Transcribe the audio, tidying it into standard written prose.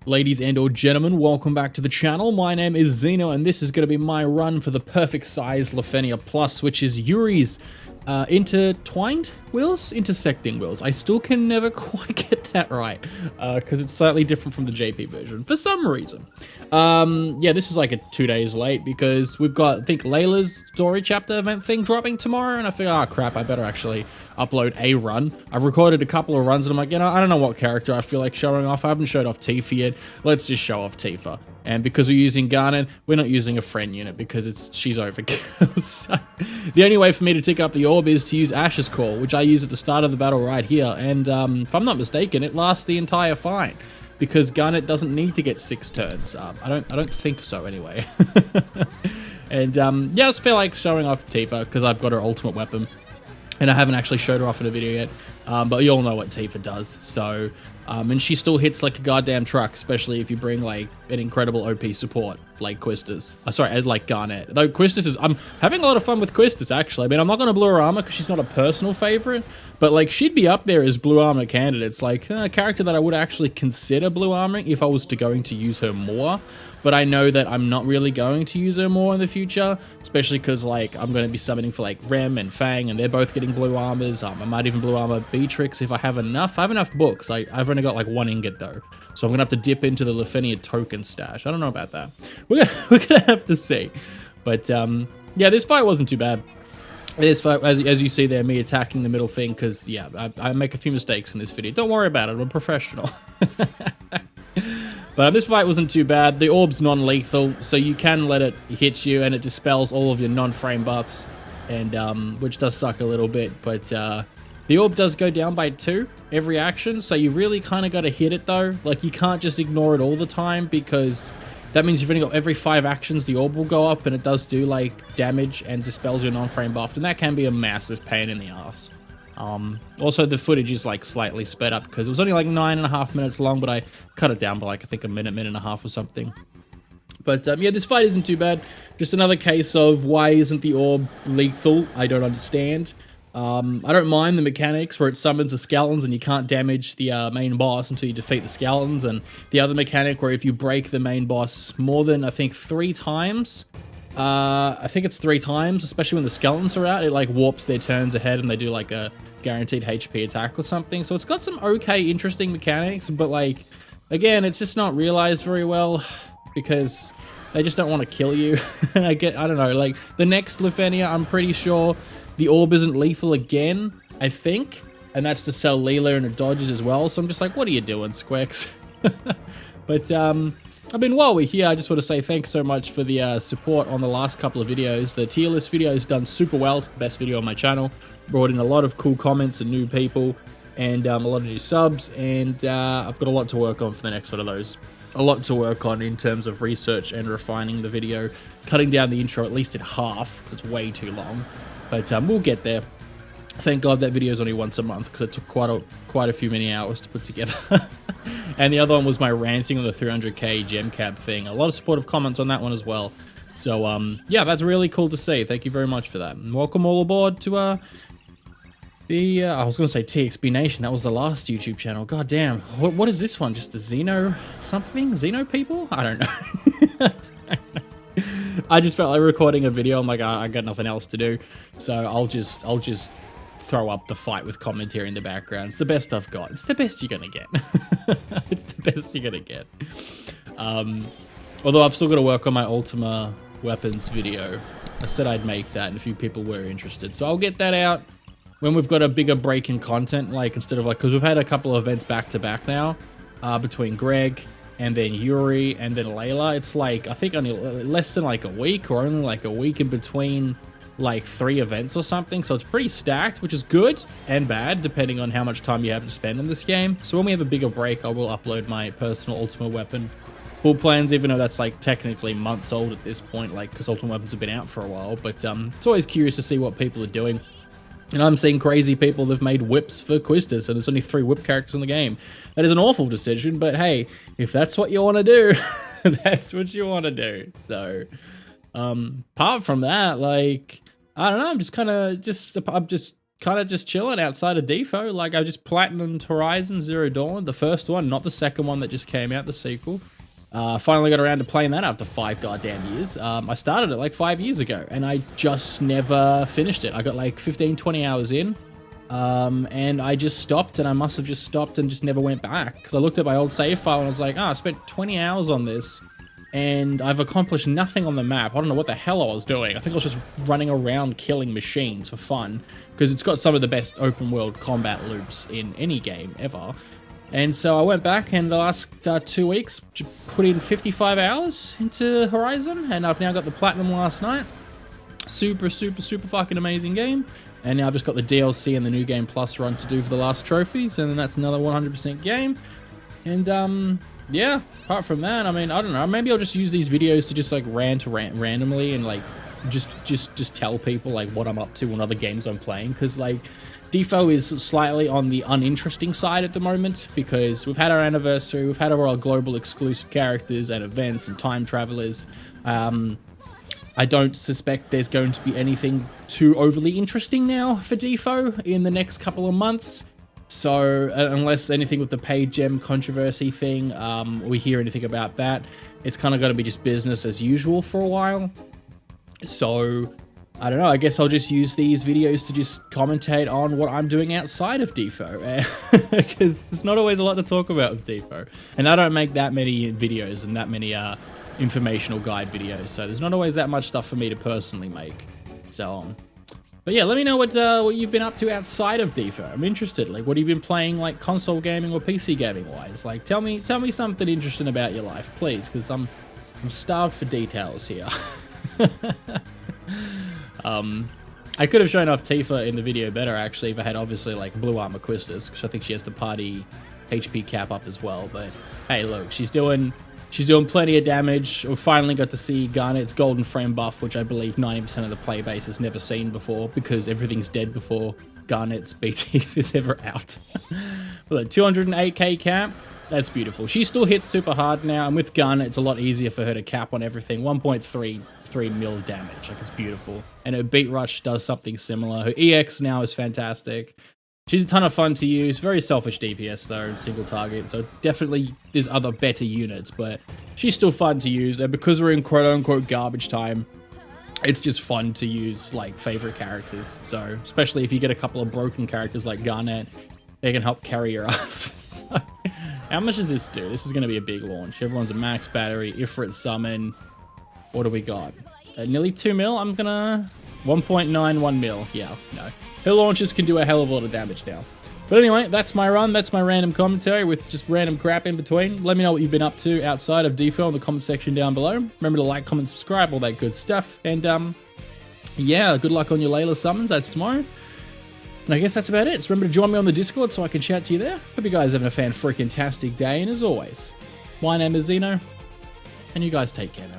Ladies and or gentlemen, welcome back to the channel. My name is Xeno, and this is going to be my run for the perfect size Lufenia Plus, which is Yuri's intertwined wheels? Intersecting wheels. I still can never quite get that right, because it's slightly different from the JP version, for some reason. Yeah, this is like 2 days late, because we've got, I think, Leila's story chapter event thing dropping tomorrow, and I figure, oh crap, I better actually upload a run. I've recorded a couple of runs, and I'm like, you know, I don't know what character I feel like showing off. I haven't showed off Tifa yet. Let's just show off Tifa. And because we're using Garnet, we're not using a friend unit because she's overkill. So, the only way for me to tick up the orb is to use Ash's Call, which I use at the start of the battle right here. And if I'm not mistaken, it lasts the entire fight because Garnet doesn't need to get 6 turns. I don't think so anyway. And yeah, I just feel like showing off Tifa because I've got her ultimate weapon. And I haven't actually showed her off in a video yet, but you all know what Tifa does, so, and she still hits like a goddamn truck, especially if you bring like an incredible OP support, like Quistis. Sorry, like Garnet. Though Quistis is, I'm having a lot of fun with Quistis, actually. I mean, I'm not going to blue her armor because she's not a personal favorite, but like she'd be up there as blue armor candidates, like a character that I would actually consider blue armoring if I was going to use her more. But I know that I'm not really going to use her more in the future, especially because like I'm going to be summoning for like Rem and Fang, and they're both getting blue armors. I might even blue armor Beatrix if I have enough. I have enough books. I've only got like 1 ingot though, so I'm gonna have to dip into the Lufenia token stash. I don't know about that. We're gonna have to see. But yeah, this fight wasn't too bad. This fight, as you see there, me attacking the middle thing, because yeah, I make a few mistakes in this video. Don't worry about it. I'm a professional. But this fight wasn't too bad. The orb's non-lethal, so you can let it hit you, and it dispels all of your non-frame buffs, and which does suck a little bit. But the orb does go down by 2 every action, so you really kind of got to hit it though. Like you can't just ignore it all the time, because that means you've only got every 5 actions the orb will go up, and it does do like damage and dispels your non-frame buff, and that can be a massive pain in the ass. Also the footage is like slightly sped up because it was only like 9.5 minutes long, but I cut it down by like I think a minute and a half or something. But yeah, this fight isn't too bad. Just another case of why isn't the orb lethal? I don't understand. I don't mind the mechanics where it summons the skeletons and you can't damage the main boss until you defeat the skeletons, and the other mechanic where if you break the main boss more than I think 3 times, I think it's 3 times, especially when the skeletons are out, it like warps their turns ahead and they do like a guaranteed HP attack or something. So it's got some okay, interesting mechanics, but like, again, it's just not realized very well because they just don't want to kill you. And I don't know, like the next Lufenia, I'm pretty sure the orb isn't lethal again, I think, and that's to sell Leila and her dodges as well. So I'm just like, what are you doing, Squex? But I mean, while we're here, I just want to say thanks so much for the support on the last couple of videos. The tier list video has done super well. It's the best video on my channel. Brought in a lot of cool comments and new people, and a lot of new subs, and I've got a lot to work on for the next one of those. A lot to work on in terms of research and refining the video, cutting down the intro at least in half, because it's way too long. But we'll get there. Thank God that video is only once a month, because it took quite a few many hours to put together. And the other one was my ranting on the 300k gem cap thing. A lot of supportive comments on that one as well. So yeah, that's really cool to see. Thank you very much for that. And welcome all aboard to I was going to say TXB Nation. That was the last YouTube channel. God damn. What is this one? Just the Xeno something? Xeno people? I don't know. I just felt like recording a video. I'm like, I got nothing else to do, so I'll just throw up the fight with commentary in the background. It's the best I've got. It's the best you're gonna get. It's the best you're gonna get. Although I've still got to work on my Ultima weapons video. I said I'd make that, and a few people were interested, so I'll get that out when we've got a bigger break in content. Like instead of like, because we've had a couple of events back to back now, between Greg and then Yuri and then Leila. It's like I think only less than like a week, or only like a week in between like 3 events or something, so it's pretty stacked, which is good and bad depending on how much time you have to spend in this game. So when we have a bigger break, I will upload my personal Ultimate Weapon build plans, even though that's like technically months old at this point, like because Ultimate Weapons have been out for a while. But it's always curious to see what people are doing. And I'm seeing crazy people that have made whips for Quistis, and there's only 3 whip characters in the game. That is an awful decision, but hey, if that's what you want to do, that's what you want to do. So apart from that, like, I don't know, I'm just kind of I'm just kind of just chilling outside of DFFOO. Like, I just platinumed Horizon Zero Dawn, the first one, not the second one that just came out, the sequel. Finally got around to playing that after 5 goddamn years. I started it like 5 years ago, and I just never finished it. I got like 15, 20 hours in, and I just stopped, and I must have just stopped and just never went back. Because I looked at my old save file, and I was like, I spent 20 hours on this, and I've accomplished nothing on the map. I don't know what the hell I was doing. I think I was just running around killing machines for fun, because it's got some of the best open world combat loops in any game ever. And so I went back, and the last 2 weeks put in 55 hours into Horizon, and I've now got the platinum last night. Super, super, super fucking amazing game. And now I've just got the DLC and the New Game Plus run to do for the last trophies, and then that's another 100% game. And yeah, apart from that, I mean, I don't know, maybe I'll just use these videos to just like rant randomly and like just tell people like what I'm up to and other games I'm playing, because like DFFOO is slightly on the uninteresting side at the moment, because we've had our anniversary, we've had our global exclusive characters and events and time travelers. I don't suspect there's going to be anything too overly interesting now for DFFOO in the next couple of months. So unless anything with the paid gem controversy thing, we hear anything about that, it's kind of going to be just business as usual for a while. So I don't know, I guess I'll just use these videos to just commentate on what I'm doing outside of DFFOO, because there's not always a lot to talk about with DFFOO, and I don't make that many videos and that many informational guide videos, so there's not always that much stuff for me to personally make. So but yeah, let me know what you've been up to outside of DFFOO. I'm interested. Like, what have you been playing, like console gaming or PC gaming wise? Like, tell me something interesting about your life, please, because I'm starved for details here. I could have shown off Tifa in the video better, actually, if I had obviously like blue armor Quistis, because I think she has the party HP cap up as well. But hey, look, she's doing plenty of damage. We finally got to see Garnet's golden frame buff, which I believe 90% of the play base has never seen before, because everything's dead before Garnet's BT is ever out. But 208k cap, that's beautiful. She still hits super hard now, and with Garnet, it's a lot easier for her to cap on everything. 1.33 mil damage, like, it's beautiful. And her beat rush does something similar. Her EX now is fantastic. She's a ton of fun to use. Very selfish DPS though, and single target, so definitely there's other better units, but she's still fun to use, and because we're in quote-unquote garbage time, it's just fun to use like favorite characters. So especially if you get a couple of broken characters like Garnet, they can help carry your ass. So, how much does this do? This is going to be a big launch. Everyone's a max battery, Ifrit summon. What do we got? Nearly 2 mil? I'm gonna... 1.91 mil. Yeah, no. Her launches can do a hell of a lot of damage now. But anyway, that's my run. That's my random commentary with just random crap in between. Let me know what you've been up to outside of DFFOO in the comment section down below. Remember to like, comment, subscribe, all that good stuff. And yeah, good luck on your Leila summons. That's tomorrow. And I guess that's about it. So remember to join me on the Discord so I can chat to you there. Hope you guys are having a fan-freaking-tastic day. And as always, my name is Xeno, and you guys take care now.